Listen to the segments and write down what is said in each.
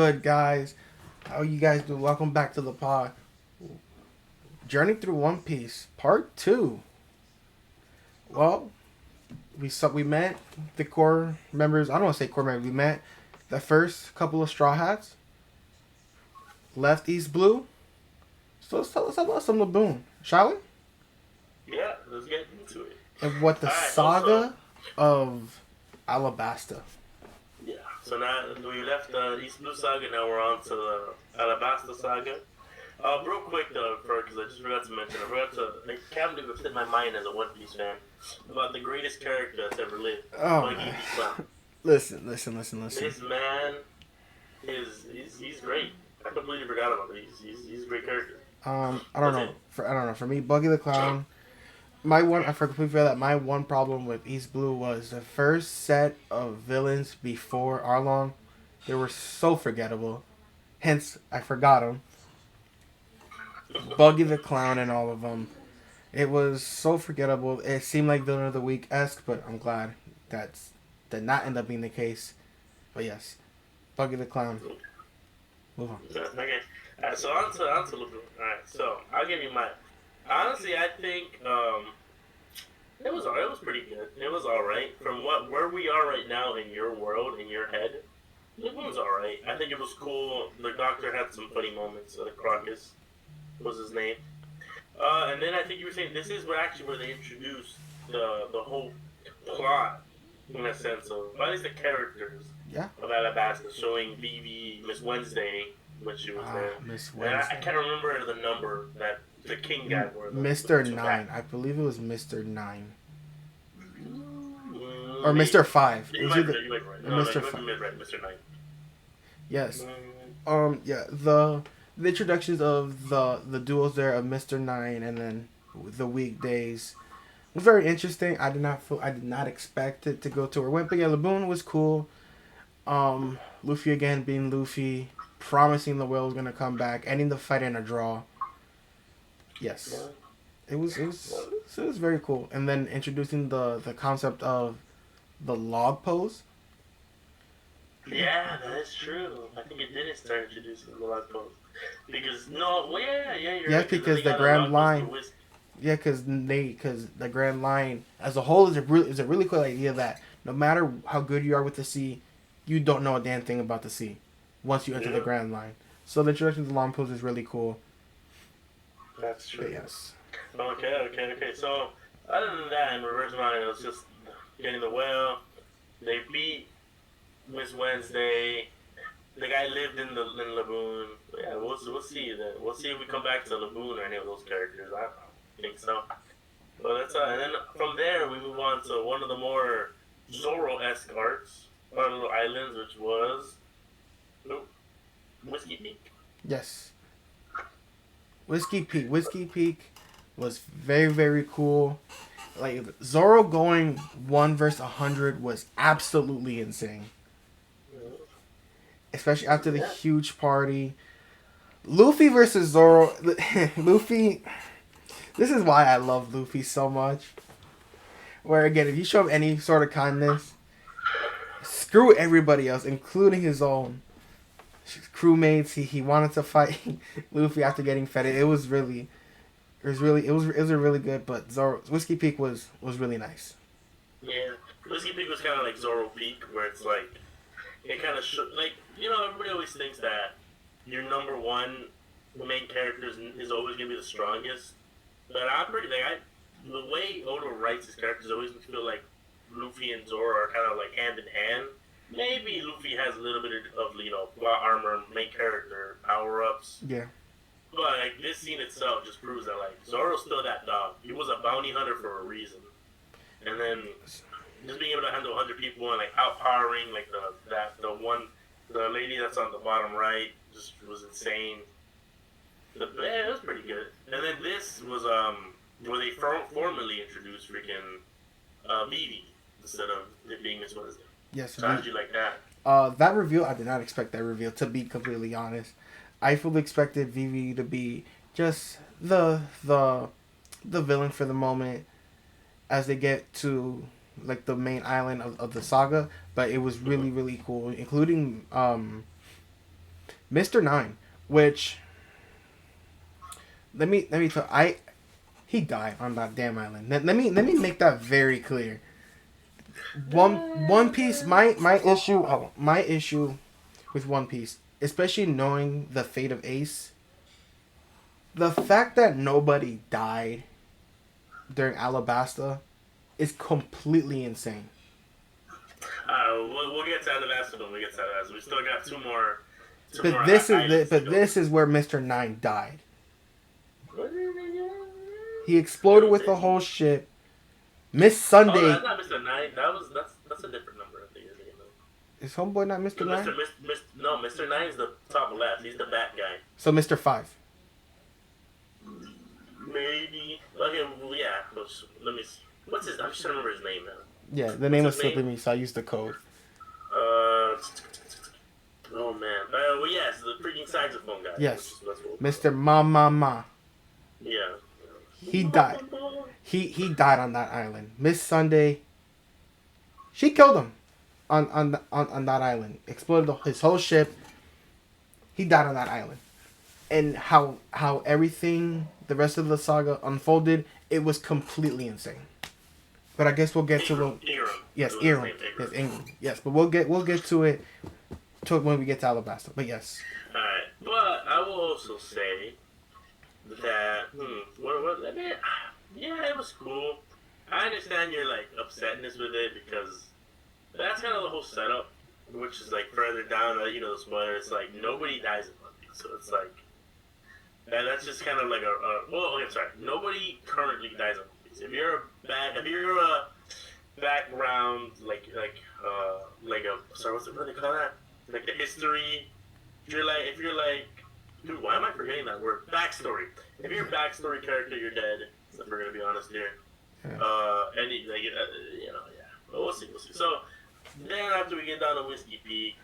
good, guys? How you guys doing? Welcome back to the pod. Journey through One Piece, Part 2. Well, we met the core members. I don't want to say core members. We met the first couple of Straw Hats. Left East Blue. So let's talk about some Laboon, shall we? Yeah, let's get into it. And what the saga of Alabasta. Yeah, so now we left the East Blue saga, now we're on to the Alabasta saga. Real quick though, because I just forgot to mention, I can't believe it slipped my mind as a One Piece fan, about the greatest character that's ever lived. Oh, man. Listen. This man he's great. I completely forgot about him. He's a great character. I don't know. For me, Buggy the Clown. I completely forgot that my one problem with East Blue was the first set of villains before Arlong. They were so forgettable. Hence, I forgot them. Buggy the Clown and all of them. It was so forgettable. It seemed like Villain of the Week-esque, but I'm glad that did not end up being the case. But yes, Buggy the Clown. Move on. Okay. So on to Laboon. Alright, so I'll give you mine. Honestly, I think it was pretty good. It was alright. From where we are right now in your world, in your head, Laboon's alright. I think it was cool. The Doctor had some funny moments. Crocus was his name. And then I think you were saying this is where they introduced the whole plot, in a sense of, at least the characters of Alabasta, showing Vivi, Miss Wednesday, when she was there. Miss Wednesday. And I can't remember the number that the King guy wore. Mr. 9. I believe it was Mr. 9. Or Mr. 5. You might be right. No, Mr. 5. Mr. 9. Yes. The introductions of the duels there of Mr. 9 and then the weekdays was very interesting. I did not expect it to go to where it went, but yeah, Laboon was cool. Luffy again being Luffy, promising the whale was gonna come back, ending the fight in a draw. Yes, it was very cool, and then introducing the concept of the log pose. Yeah, that is true. I think it didn't start introducing the log pose. Because you're right. Because the Grand Line. Yeah, because the Grand Line as a whole is a really cool idea that no matter how good you are with the sea, you don't know a damn thing about the sea once you enter the Grand Line. So the introduction to the long pose is really cool. That's true. But yes. Okay. So other than that, in Reverse Line, it was just getting the whale. They beat Miss Wednesday. The guy lived in Laboon. Yeah, we'll see then. We'll see if we come back to Laboon or any of those characters. I don't think so. But that's and then from there we move on to one of the more Zoro-esque arcs, or little islands, which was Whiskey Peak. Yes. Whiskey Peak was very, very cool. Like Zoro going 1 versus 100 was absolutely insane. Especially after the huge party. Luffy versus Zoro. Luffy. This is why I love Luffy so much. Where again, if you show him any sort of kindness, screw everybody else, including his own crewmates. He wanted to fight Luffy after getting fed. It was really good. But Whiskey Peak was really nice. Yeah, Whiskey Peak was kind of like Zoro Peak, where it's like it kind of everybody always thinks that your number one main character is always gonna be the strongest. But the way Oda writes his characters always makes me feel like Luffy and Zoro are kind of like hand in hand. Maybe Luffy has a little bit of plot armor, main character power ups. Yeah. But like this scene itself just proves that like Zoro's still that dog. He was a bounty hunter for a reason, and then just being able to handle 100 people and like outpowering like the lady that's on the bottom right just was insane. It was pretty good. And then this was where they formally introduced freaking Vivi instead of it being Miss Wednesday. Yes. So how did you like that? That reveal, I did not expect that reveal, to be completely honest. I fully expected Vivi to be just the villain for the moment as they get to like the main island of the saga, but it was really, really cool, including Mr. Nine, which let me tell I he died on that damn island. Let me make that very clear. One Piece my issue with One Piece, especially knowing the fate of Ace, the fact that nobody died during Alabasta is completely insane. We'll get to Alabasta when we get to Alabasta. We still got two more But this is islands to go. this is where Mr. Nine died. What did they do? He exploded with the whole ship. Miss Oh, Sunday. that's not Mr. Nine. That's a different number. I think. Is homeboy not Mr. Nine? No, Mr. Nine is the top left. He's the bad guy. So Mr. Five. Maybe. Okay, well, yeah. Let me. What's his? I'm just trying to remember his name now. Yeah, the name was slipping me, so I used the code. Oh man. Well, yes, the freaking saxophone guy. Yes, That's what Mr. Ma. Yeah. He died. He died on that island. Miss Sunday. She killed him on that island. Exploded his whole ship. He died on that island. And how everything the rest of the saga unfolded, it was completely insane. But I guess we'll get to Ingram. yes, Ingram. Yes, Ingram. Yes, but we'll get to it when we get to Alabasta. But yes. Alright. But I will also say that I mean, yeah, it was cool. I understand your like upsetness with it because that's kind of the whole setup, which is like further down, the spoiler. It's like nobody dies in One Piece, so it's like that's just kind of like okay, sorry, nobody currently dies in One Piece. If you're a background sorry, what do they call that? Like the history. If you're like, dude, why am I forgetting that word? Backstory. If you're a backstory character, you're dead. If we're gonna be honest here. Yeah. Yeah. But we'll see. So then after we get down to Whiskey Peak,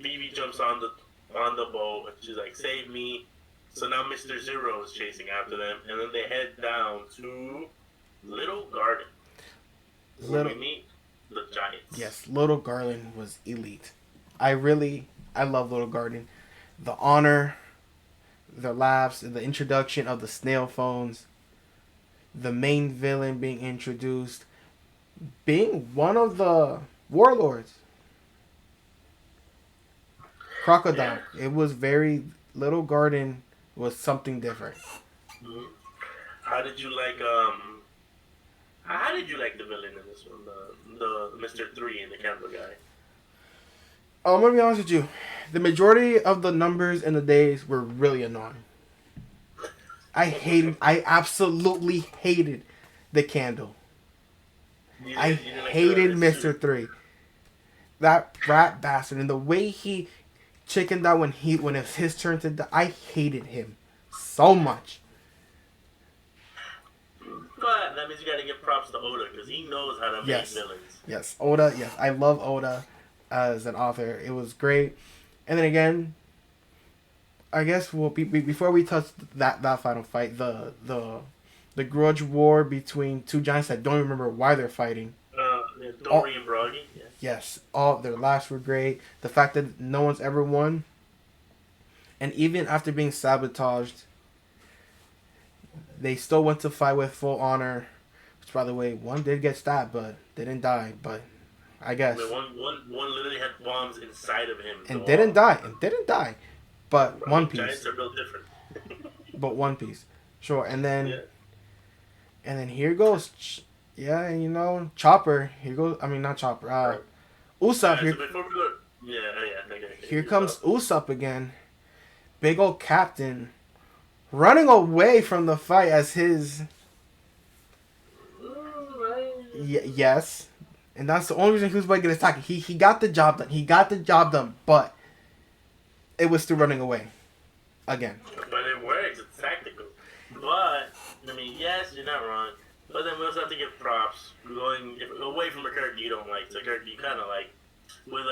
BB jumps on the boat and she's like, "Save me!" So now Mr. Zero is chasing after them, and then they head down to Little Garden. Where we meet the Giants. Yes, Little Garden was elite. I love Little Garden. The honor, the laughs, the introduction of the snail phones, the main villain being introduced, being one of the warlords. Crocodile. Yeah. It was Little Garden was something different. Mm-hmm. How did you like the villain in this one, the Mr. 3 and the candle guy? I'm gonna be honest with you. The majority of the numbers and the days were really annoying. I absolutely hated the candle. I hated Mr. 3. That rat bastard, and the way he chickened out when it was his turn to die. I hated him so much. But that means you gotta give props to Oda because he knows how to make villains. Yes, Oda. Yes, I love Oda as an author. It was great. And then again, I guess before we touch that final fight, the grudge war between two giants that don't remember why they're fighting. Dory and Broggy. Yes, all their lives were great. The fact that no one's ever won, and even after being sabotaged, they still went to fight with full honor. Which, by the way, one did get stabbed, but they didn't die. But I guess one literally had bombs inside of him and didn't die. But One Piece. Giants are built different. But One Piece, sure. And then here goes. Yeah, Chopper. Here goes. I mean, not Chopper. Usopp here. So before we go, here comes Usopp again. Big old captain, running away from the fight as his. Yes, and that's the only reason he was going to get attacked. He got the job done. But it was still running away, again. But it works. It's tactical. But I mean, yes, you're not wrong. But then we also have to give props going away from a character you don't like to a character you kind of like. With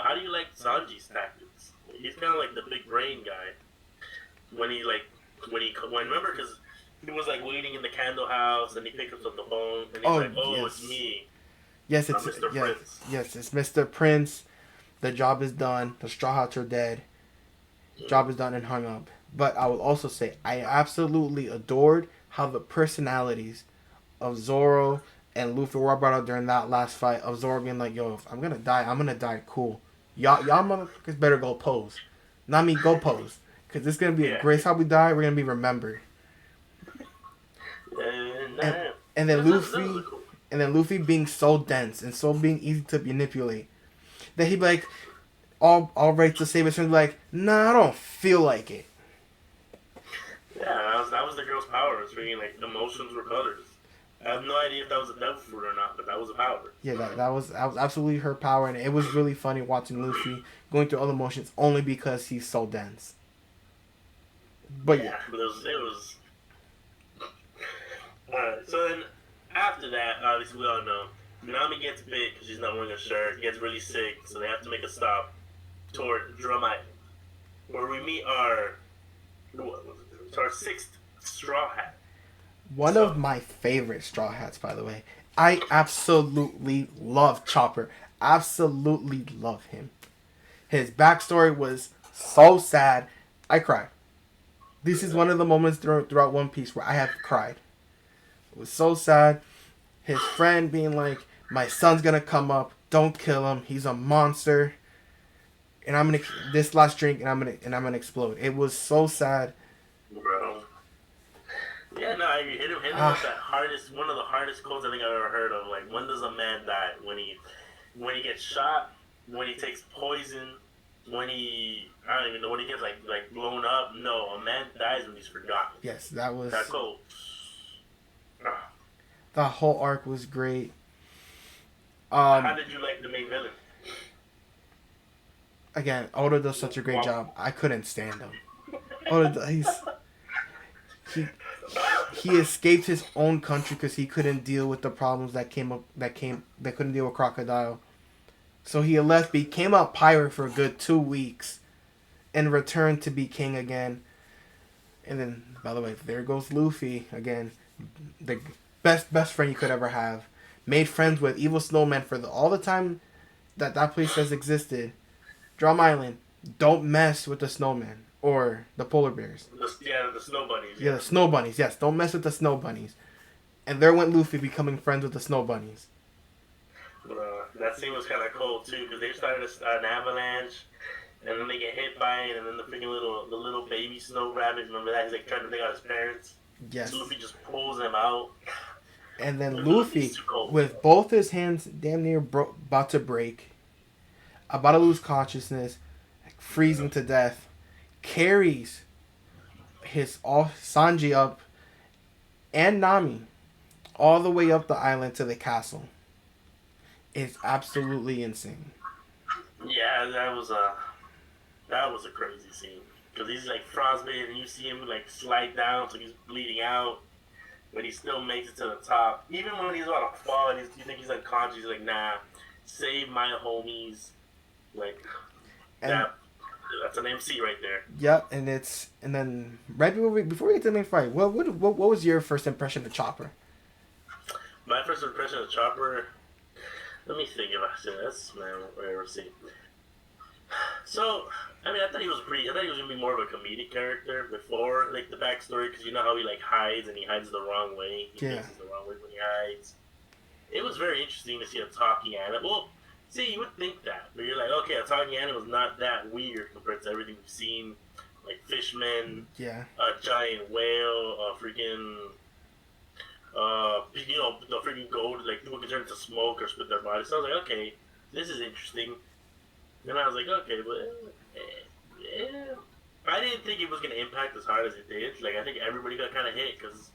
how do you like Sanji's tactics? He's kind of like the big brain guy. When remember because he was like waiting in the candle house and he picks up the phone and he's yes. It's me. Yes, it's Mr. Prince. Yes, it's Mr. Prince. The job is done. The Straw Hats are dead. Job is done and hung up. But I will also say I absolutely adored how the personalities of Zoro and Luffy were brought out during that last fight. Of Zoro being like, "Yo, if I'm gonna die, I'm gonna die cool. Y'all motherfuckers better go pose, not me. Go pose, cause this is gonna be a Yeah. grace. How we die, we're gonna be remembered." And And and then that was Luffy, a cool. and then Luffy being so dense and so being easy to manipulate that he'd be like, all ready to save his friend, be like, "Nah, I don't feel like it." Yeah, that was the girl's power. It's really like emotions were colors. I have no idea if that was a devil fruit or not, but that was a power. Yeah, that was absolutely her power, and it was really funny watching Luffy going through all the motions only because he's so dense. But yeah, Yeah, but it was. Alright, so then after that, obviously we all know Nami gets bit because she's not wearing a shirt. Gets really sick, so they have to make a stop toward Drum Island, where we meet our sixth Straw Hat. one So of my favorite Straw Hats, by the way. I absolutely love Chopper. Absolutely love him. His backstory was so sad. I cried. This is one of the moments throughout One Piece where I have cried. It was so sad. His friend being like, "My son's gonna come up. Don't kill him. He's a monster." And I'm gonna this last drink, and I'm gonna explode. It was so sad. bro. Yeah, no, you hit him with Ah, that one of the hardest quotes I think I've ever heard of. Like, when does a man die? When he gets shot, when he takes poison, I don't even know when he gets like blown up. No, a man dies when he's forgotten. yes, that was That quote. Ah. the whole arc was great. How Um, did you like the main villain? Again, Oda does such a great job. I couldn't stand him. Oda, he he escaped his own country because he couldn't deal with the problems that couldn't deal with Crocodile. So he left, became a pirate for a good 2 weeks, and returned to be king again. And then, by the way, there goes Luffy again, the best friend you could ever have. Made friends with evil snowmen for all the time that place has existed. Drum Island, don't mess with the snowmen or the polar bears. The snow bunnies. Yeah, Yeah. the snow bunnies. Yes, don't mess with the snow bunnies. And there went Luffy becoming friends with the snow bunnies. That scene was kind of cool too because they started an avalanche, and then they get hit by it, and then the little baby snow rabbit. Remember that? He's like trying to take out his parents. Yes. So Luffy just pulls them out. And then Luffy's Luffy, too cold. with both his hands damn near about to break, about to lose consciousness, freezing to death, carries his all Sanji up and Nami all the way up the island to the castle. It's absolutely insane. Yeah, that was a crazy scene because he's like frostbitten, and you see him like slide down, so he's bleeding out, but he still makes it to the top. Even when he's about to fall, and you think he's unconscious, he's like, "Nah, save my homies." Like And that. That's an MC right there. yep, and then right before we get to the main fight, what was your first impression of Chopper? My first impression of Chopper. Let me think about it. That's my ever see. So, I mean, I thought he was gonna be more of a comedic character before, like the backstory, because you know how he like hides and he hides the wrong way. He Yeah. faces the wrong way when he hides. It was very interesting to see a talking animal. Well, see, you would think that, but you're like, okay, a talking animal is not that weird compared to everything we've seen, like fishmen, Yeah, a giant whale, a freaking. The freaking gold, like people can turn into smoke or spit their body. So I was like, okay, this is interesting. And I was like, okay, but I didn't think it was gonna impact as hard as it did. Like I think everybody got kind of hit because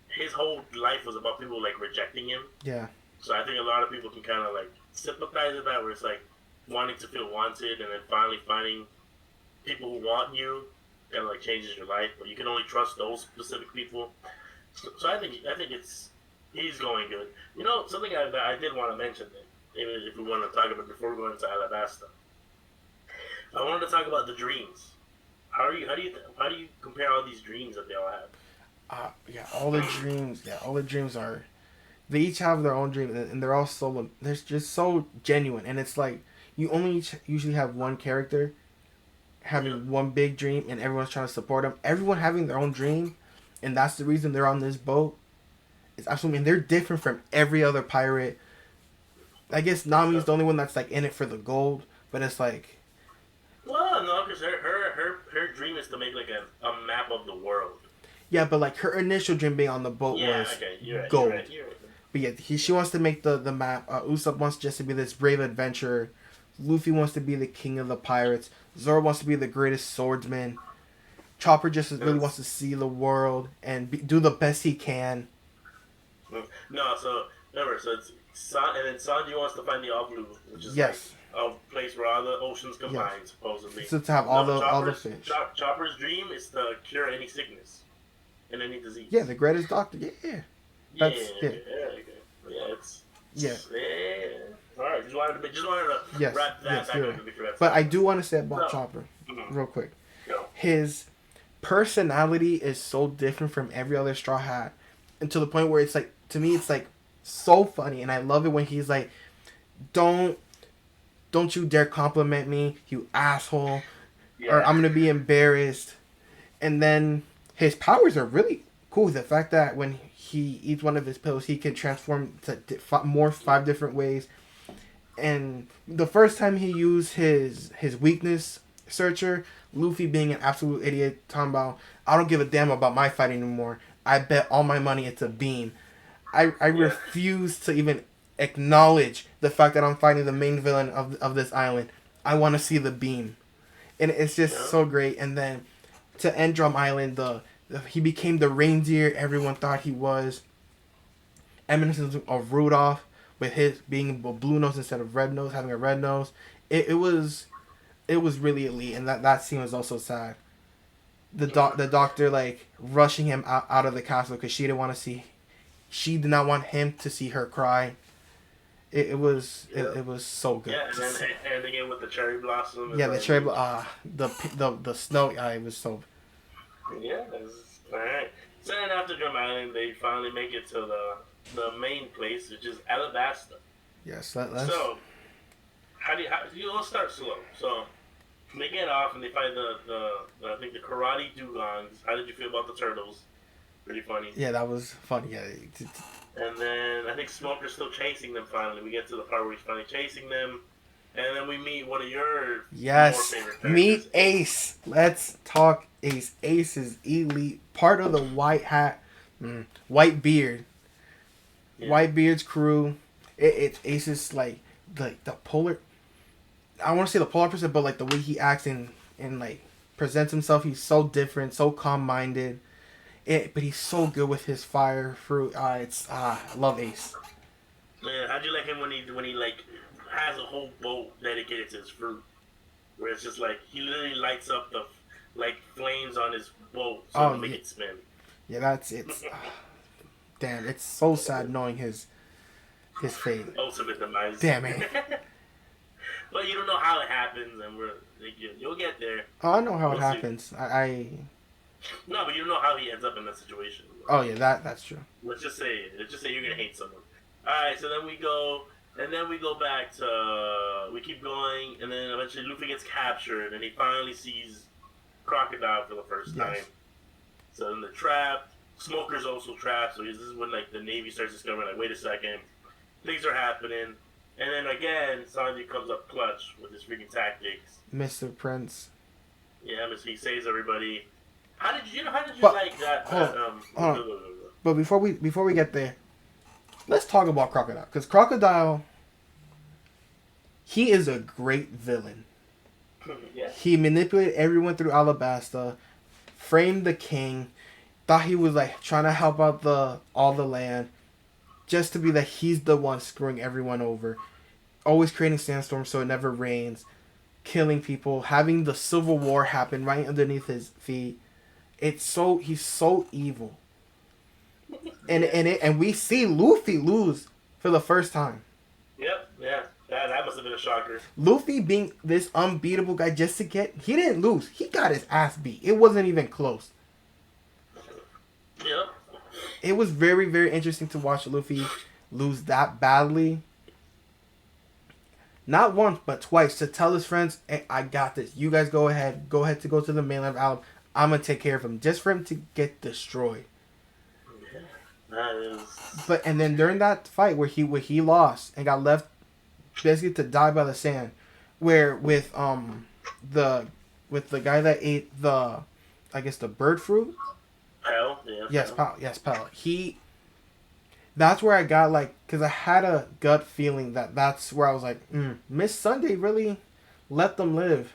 his whole life was about people like rejecting him. yeah, So I think a lot of people can kind of like sympathize with that, where it's like wanting to feel wanted, and then finally finding people who want you kind of like changes your life. But you can only trust those specific people. So I think he's going good. You know, something I did want to mention that even if we want to talk about before we go into Alabasta, I wanted to talk about the dreams. How do you compare all these dreams that they all have? yeah. All the dreams are. They each have their own dream, and they're all so. They're just so genuine, and it's like you only usually have one character, having one big dream and everyone's trying to support him. Everyone having their own dream, and that's the reason they're on this boat. It's absolutely, and they're different from every other pirate. I guess Nami's the only one that's like in it for the gold, but it's like, Well, no, because her dream is to make like a map of the world. yeah, but like her initial dream being on the boat Yeah, was okay, you're right, gold. you're right, you're right. But yeah, she wants to make the map. Usopp wants just to be this brave adventurer. Luffy wants to be the king of the pirates. Zoro wants to be the greatest swordsman. Chopper just really wants to see the world and do the best he can. No, so remember, so it's and then Sanji wants to find the all blue, which is Yes. like a place where all the oceans combine, Yes. supposedly. So to have all the fish. Chopper's dream is to cure any sickness and any disease. Yeah, the greatest doctor. Yeah. That's It's yeah. All right, just wanted to Yes. wrap that Yes. back You're up right. before that. But I do want to say about No. Chopper, Mhm. real quick. Go. His personality is so different from every other Straw Hat, and to the point where it's like, to me, it's like so funny, and I love it when he's like, "Don't you dare compliment me, you asshole," Yeah. or "I'm gonna be embarrassed." And then his powers are really cool. The fact that when he eats one of his pills, he can transform to morph 5 different ways. And the first time he used his weakness searcher, Luffy being an absolute idiot, talking about, "I don't give a damn about my fight anymore. I bet all my money into Beam." I refuse to even acknowledge the fact that I'm fighting the main villain of this island. I want to see the Beam. And it's just so great. And then to end Drum Island, he became the reindeer everyone thought he was. Eminence of Rudolph, with his being a blue nose instead of red nose, having a red nose. It was really elite, and that scene was also sad. The doctor like rushing him out of the castle because she did not want him to see her cry. It was so good. Yeah, and then ending it with the cherry blossom. Yeah, the cherry the snow. It was so. Yeah, all right. So then after Drum Island, they finally make it to the main place, which is Alabasta. Yes, let's. So, let's start slow. So, they get off and they find the I think the karate dugongs. How did you feel about the turtles? Pretty funny. Yeah, that was funny. Yeah. And then I think Smoker's still chasing them. Finally, we get to the part where he's finally chasing them, and then we meet one of your more favorite characters. Meet Ace. Let's talk Ace. Ace is elite, part of the White Beard. Yeah. White Beard's crew. It's Ace is like the polar. I want to say the polar person, but like the way he acts and like presents himself, he's so different, so calm-minded. But he's so good with his fire fruit. I love Ace. Man, how'd you like him when he like has a whole boat dedicated to his fruit, where it's just like he literally lights up the like flames on his boat so to make it spin. Yeah, damn, it's so sad knowing his fate. Ultimate demise. Damn it. But you don't know how it happens, and you'll get there. Oh, I know how it happens. No, but you don't know how he ends up in that situation. Oh yeah, that's true. Let's just say you're gonna hate someone. All right, so then we go back to we keep going, and then eventually Luffy gets captured, and he finally sees Crocodile for the first time. So then they're trapped. Smoker's also trapped. So this is when like the Navy starts discovering like, wait a second, things are happening. And then again, Sanji comes up clutch with his freaking tactics. Mr. Prince. Yeah, he saves everybody. How did you like that? Hold on. But before we get there, let's talk about Crocodile, because Crocodile, he is a great villain. Yeah. He manipulated everyone through Alabasta, framed the king, thought he was like trying to help out all the land, just to be that he's the one screwing everyone over, always creating sandstorms so it never rains, killing people, having the Civil War happen right underneath his feet. He's so evil. And we see Luffy lose for the first time. Yep, yeah. That must have been a shocker. Luffy being this unbeatable guy he didn't lose. He got his ass beat. It wasn't even close. Yep. It was very, very interesting to watch Luffy lose that badly. not once but twice, to tell his friends, hey, I got this. You guys go ahead to go to the mainland of Alabama. I'm gonna take care of him, just for him to get destroyed. Yeah, that is. But and then during that fight where he lost and got left basically to die by the sand, where the with the guy that ate the, I guess, the bird fruit. Pal, yeah, Yes, pal. pal. Yes, pal. That's where I got like, because I had a gut feeling that that's where I was like, Miss Sunday really let them live.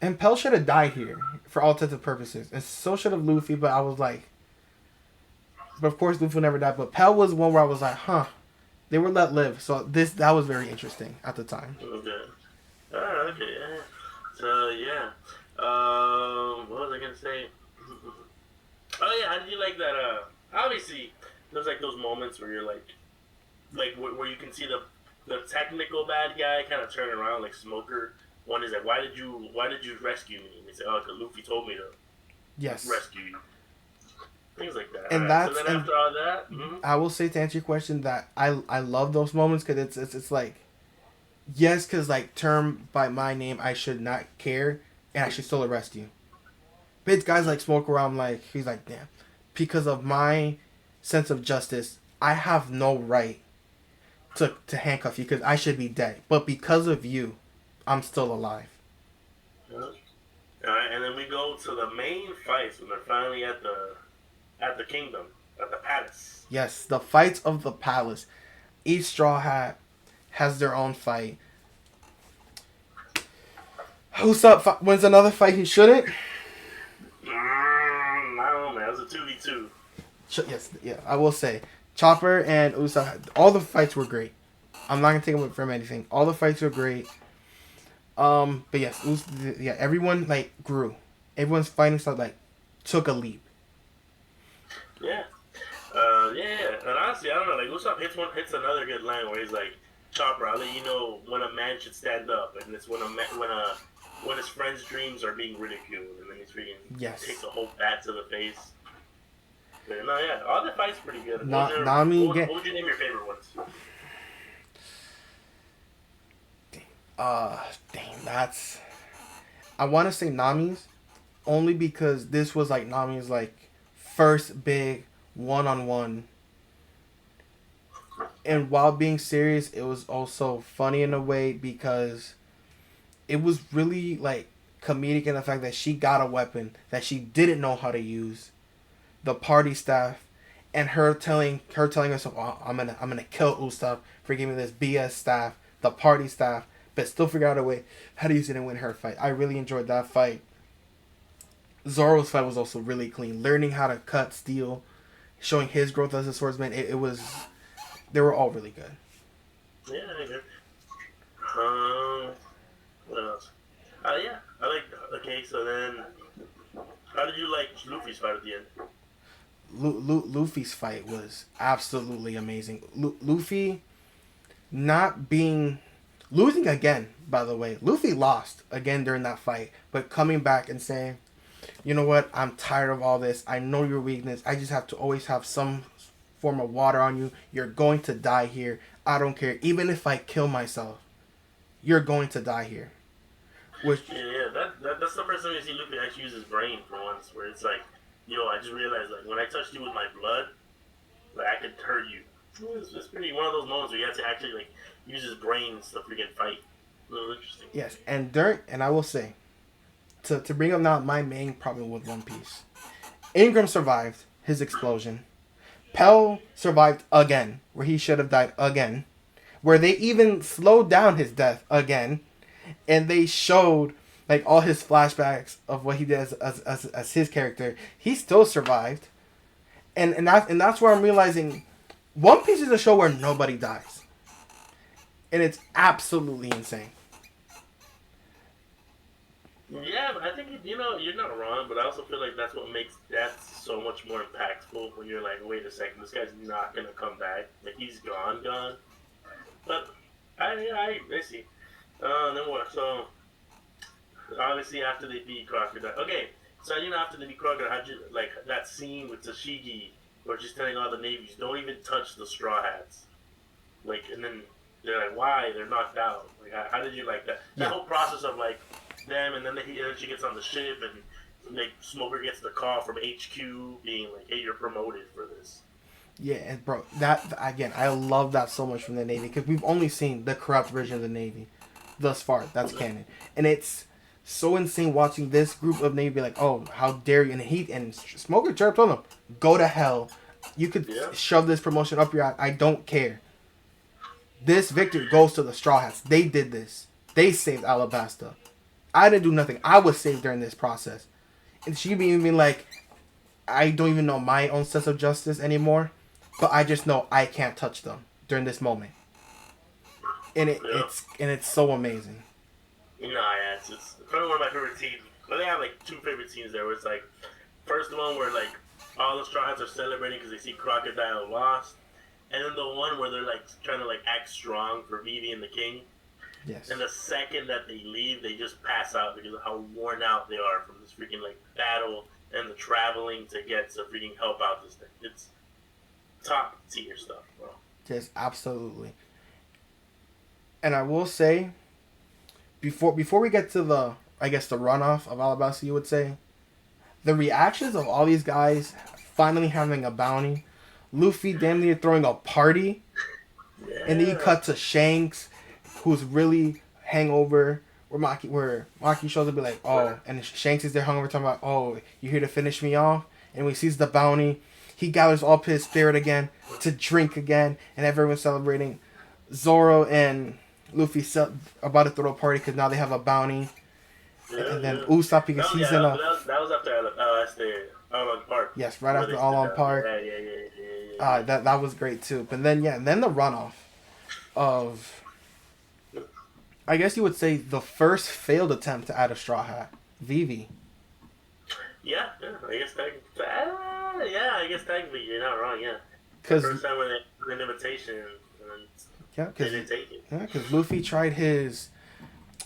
And Pell should have died here for all intents and purposes, and so should have Luffy. But I was like, but of course Luffy never died. But Pell was one where I was like, huh, they were let live. So that was very interesting at the time. Okay. Okay. Yeah. So yeah. What was I gonna say? Oh yeah, how did you like that? Obviously, there's like those moments where you're like where you can see the technical bad guy kind of turn around, like Smoker. One is like, why did you rescue me? And they say, oh, because Luffy told me to Yes, rescue you. Things like that. All and right. So that's then and after all that, I will say, to answer your question, that I love those moments because it's like, yes, because like, term by my name, I should not care, and I should still arrest you. But it's guys like Smoke where I'm like, he's like, damn, because of my sense of justice, I have no right to handcuff you because I should be dead. But because of you, I'm still alive. all right, and then we go to the main fights when they're finally at the kingdom, at the palace. Yes, the fights of the palace. Each Straw Hat has their own fight. Usopp wins another fight he shouldn't. I don't know, man. It was a 2v2. Yes, yeah, I will say. Chopper and Usopp, all the fights were great. I'm not gonna take them from anything. All the fights were great. But yes, yeah, everyone like grew. Everyone's fighting style like took a leap. Yeah. Yeah. And honestly, I don't know. Like Usopp hits another good line where he's like, "Chopper, I'll let you know when a man should stand up, and it's when his friend's dreams are being ridiculed." And then he's freaking Yes. takes a whole bat to the face. But no, yeah, all the fights pretty good. Nami get What would you name your favorite ones? dang, that's, I want to say Nami's, only because this was like Nami's like first big one-on-one, and while being serious, it was also funny in a way because it was really like comedic in the fact that she got a weapon that she didn't know how to use, the party staff, and her telling herself, oh, I'm gonna kill Usopp for giving this BS staff, the party staff, but still figure out a way how to use it and win her fight. I really enjoyed that fight. Zoro's fight was also really clean, learning how to cut steel, showing his growth as a swordsman. It was, they were all really good. Yeah, I agree. What else? Yeah, I like. Okay, so then, how did you like Luffy's fight at the end? Luffy's fight was absolutely amazing. Luffy not being losing again. By the way, Luffy lost again during that fight, but coming back and saying, "You know what? I'm tired of all this. I know your weakness. I just have to always have some form of water on you. You're going to die here. I don't care. Even if I kill myself, you're going to die here." Which, Yeah, that's the first time you see Luffy actually use his brain for once, where it's like, yo, I just realized like when I touched you with my blood, like I could hurt you. It's pretty one of those moments where you have to actually like use his brains to freaking fight. A little interesting. yes, and I will say, to bring up now my main problem with One Piece, Ingram survived his explosion. Pell survived again, where he should have died again, where they even slowed down his death again, and they showed like all his flashbacks of what he did as his character. He still survived, and that's where I'm realizing One Piece is a show where nobody dies, and it's absolutely insane. Yeah, but I think you know you're not wrong, but I also feel like that's what makes that so much more impactful when you're like, wait a second, this guy's not gonna come back. Like he's gone. But I see. Then what? So obviously after they beat Crocodile. Okay, so after they beat Crocodile, how'd you like that scene with Tashigi, where she's telling all the navies, don't even touch the Straw Hats. Like, and then They're like, why? They're knocked out. Like, how did you like that? That Yeah, whole process of like them, and then she gets on the ship, and like Smoker gets the call from HQ being like, hey, you're promoted for this. yeah, and bro, that again, I love that so much from the Navy because we've only seen the corrupt version of the Navy thus far. That's canon, and it's so insane watching this group of Navy be like, "Oh, how dare you!" And Smoker chirped on them, "Go to hell! You could Yeah, shove this promotion up your ass. I don't care. This victory goes to the Straw Hats. They did this. They saved Alabasta. I didn't do nothing. I was saved during this process." And she being like, "I don't even know my own sense of justice anymore, but I just know I can't touch them during this moment." And yeah. it's so amazing. No, yeah, it's probably one of my favorite scenes. But they have like two favorite scenes there. Where it's like first one where like all the Straw Hats are celebrating because they see Crocodile lost, and then the one where they're like trying to like act strong for Vivi and the King. Yes. And the second that they leave, they just pass out because of how worn out they are from this freaking like battle and the traveling to get to freaking help out this thing. It's top tier stuff, bro. Yes, absolutely. And I will say, before we get to the I guess the runoff of Alabasta, you would say, the reactions of all these guys finally having a bounty, Luffy damn near throwing a party, and then you Yeah. cut to Shanks, who's really hangover. Where Maki shows up and be like, oh, and Shanks is there hungover talking about, oh, you here to finish me off? And when he sees the bounty, he gathers all his spirit again to drink again, and everyone's celebrating. Zoro and Luffy about to throw a party because now they have a bounty, Yeah, and then yeah. Usopp because No, he's yeah, in but a that was after that's the Island Park yes right where after they All sit on down. Park. Yeah, yeah, yeah, yeah, yeah, yeah. That was great too. But then yeah, and then the runoff of I guess you would say the first failed attempt to add a straw hat, Vivi. Yeah, yeah. I guess technically you're not wrong. Yeah, the Cause first time when they put an invitation and yeah, they cause didn't take it. yeah, cause Luffy tried his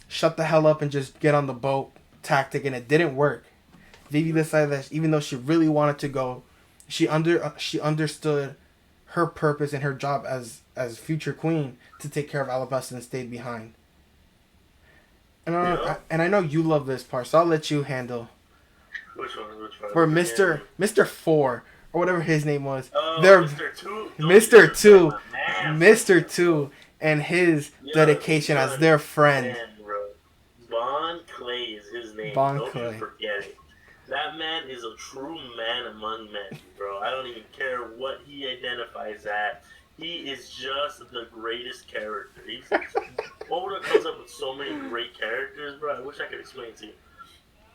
shut the hell up and just get on the boat tactic, and it didn't work. Vivi decided that even though she really wanted to go, she understood her purpose and her job as future queen to take care of Alabasta and stayed behind. Yeah. And I know you love this part, so I'll let you handle Which one? Which one? where Again. Mister Four or whatever his name was, Oh, their Mr. Two. Don't Mister disrespect Two, my man, bro. Mister Two, and his Yo, dedication as son, their friend, man, bro. Bon Clay is his name. Bon Don't you Clay. forget it. That man is a true man among men, bro. I don't even care what he identifies as. He is just the greatest character. Oda comes up with so many great characters, bro. I wish I could explain it to you.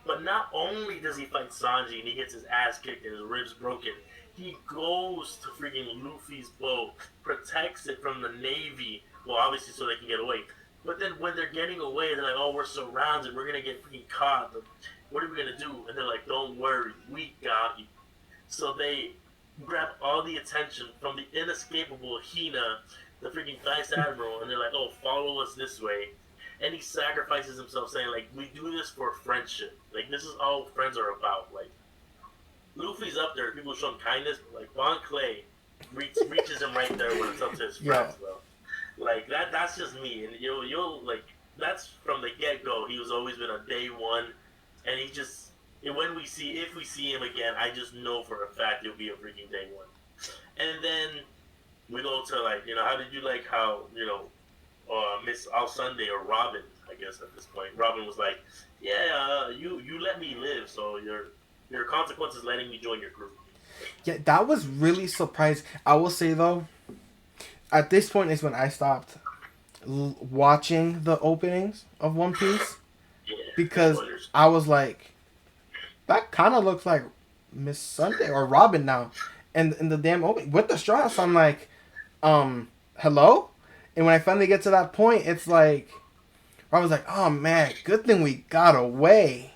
But not only does he fight Sanji and he gets his ass kicked and his ribs broken, he goes to freaking Luffy's boat, protects it from the Navy. Well, obviously so they can get away. But then when they're getting away, they're like, "Oh, we're surrounded. We're gonna get freaking caught. What are we gonna do?" And they're like, "Don't worry, we got you." So they grab all the attention from the inescapable Hina, the freaking Vice Admiral, and they're like, "Oh, follow us this way." And he sacrifices himself, saying, "Like, we do this for friendship. Like, this is all friends are about. Like, Luffy's up there, people show him kindness, but like Bon Clay reaches him right there when it's up to his Yeah, friends, bro. Like that's just me, and you'll like that's from the get go. He was always been a day one, and he just and when if we see him again, I just know for a fact he'll be a freaking day one. And then we go to like how did you like how Miss All Sunday or Robin, I guess at this point. Robin was like, "Yeah, you let me live, so your consequence is letting me join your group." yeah, that was really surprising. I will say though, at this point is when I stopped watching the openings of One Piece Yeah, because spoilers. I was like, that kind of looks like Miss Sunday or Robin now, and in the damn opening with the straw hats, I'm like, hello, and when I finally get to that point, it's like, I was like, oh man, good thing we got away,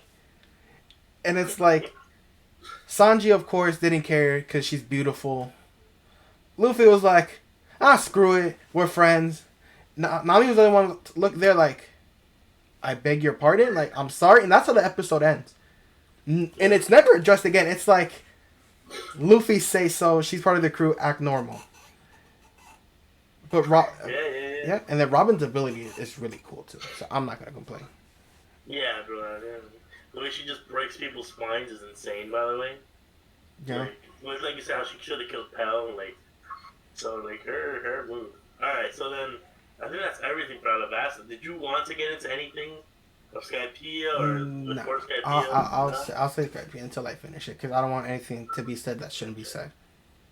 and it's like, Sanji of course didn't care because she's beautiful. Luffy was like, ah, screw it, we're friends. Nami was the only one to look there like, I beg your pardon, like I'm sorry, and that's how the episode ends. And it's never addressed again. It's like Luffy say so. She's part of the crew. Act normal. But Yeah, yeah, yeah. yeah, and then Robin's ability is really cool too. So I'm not gonna complain. Yeah, bro. Yeah. The way she just breaks people's spines is insane. By the way, Yeah. like you said, how she should have killed Pell. Like so, like her move. All right, so then I think that's everything for Alabasta. Did you want to get into anything of Skypea or No, before Skypea? No. I'll say Skype until I finish it because I don't want anything to be said that shouldn't be said.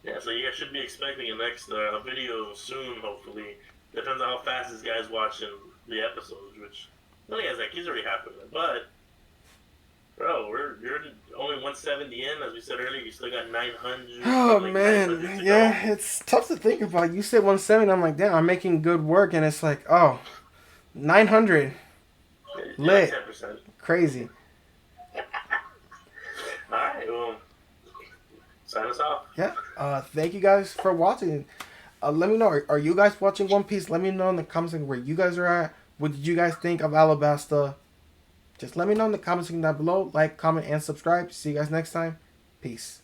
Yeah, so you guys should be expecting a next video soon, hopefully. Depends on how fast this guy's watching the episodes, which I think like he's already happy with. But bro, you're only 170 in, as we said earlier. You still got 900, Oh like 900 man, to go. yeah, it's tough to think about. You said 170, I'm like, damn, I'm making good work, and it's like, oh, 900, You're like lit, 10%. crazy. All right, well, sign us off. Yeah. Thank you guys for watching. Let me know. Are you guys watching One Piece? Let me know in the comments where you guys are at. What did you guys think of Alabasta? Just let me know in the comments down below. Like, comment, and subscribe. See you guys next time. Peace.